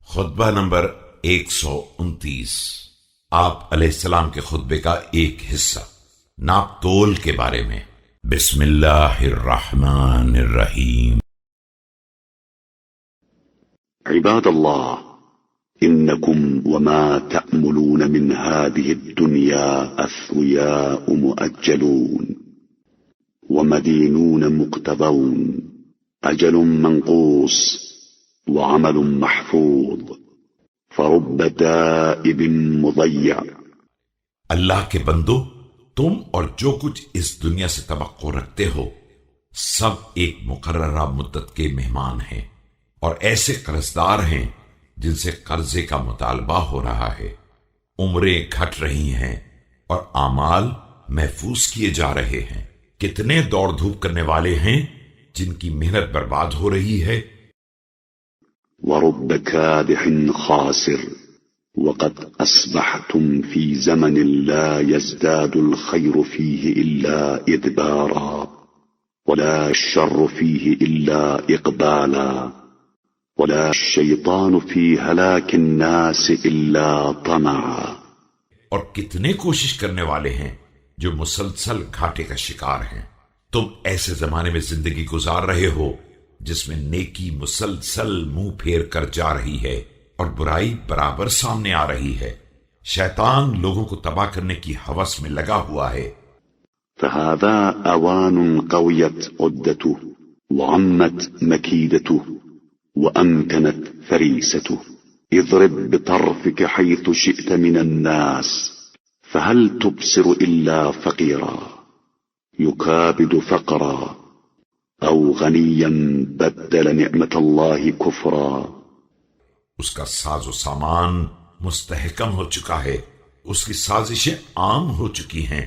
خطبہ نمبر 129 آپ علیہ السلام کے خطبے کا ایک حصہ ناپ تول کے بارے میں۔ بسم اللہ الرحمن الرحیم۔ عباد الله إنكم وما تأملون من هذه الدنيا أثوياء مؤجلون ومدينون مقتضون، أجل منقوص وعمل محفوظ، فرب دائب مضيع۔ اللہ کے بندو، تم اور جو کچھ اس دنیا سے توقع رکھتے ہو سب ایک مقررہ مدت کے مہمان ہیں، اور ایسے قرضدار ہیں جن سے قرضے کا مطالبہ ہو رہا ہے۔ عمریں گھٹ رہی ہیں اور اعمال محفوظ کیے جا رہے ہیں۔ کتنے دوڑ دھوپ کرنے والے ہیں جن کی محنت برباد ہو رہی ہے۔ ورب كادح خاسر وقد أصبحتم في زمن لا يزداد الخير فيه إلا إدبارا ولا الشر فيه إلا إقبالا ولا الشيطان في هلاك الناس إلا طمعا۔ اور کتنے کوشش کرنے والے ہیں جو مسلسل گھاٹے کا شکار ہیں۔ تم ایسے زمانے میں زندگی گزار رہے ہو جس میں نیکی مسلسل منہ پھیر کر جا رہی ہے اور برائی برابر سامنے آ رہی ہے۔ شیطان لوگوں کو تباہ کرنے کی ہوس میں لگا ہوا ہے۔ فهذا أوان قويت عدته وعمت مكيدته وأمكنت فريسته، اضرب بطرفك حيث شئت من الناس، فهل تبصر إلا فقيرا يكابد فقرا أو غنيا بدل نعمة الله كفرا۔ اس کا ساز و سامان مستحکم ہو چکا ہے، اس کی سازشیں عام ہو چکی ہیں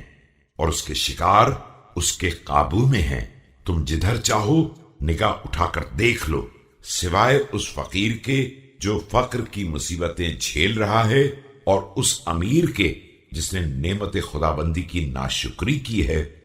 اور اس کے شکار اس کے قابو میں ہیں۔ تم جدھر چاہو نگاہ اٹھا کر دیکھ لو، سوائے اس فقیر کے جو فقر کی مصیبتیں جھیل رہا ہے اور اس امیر کے جس نے نعمت خداوندی کی ناشکری کی ہے۔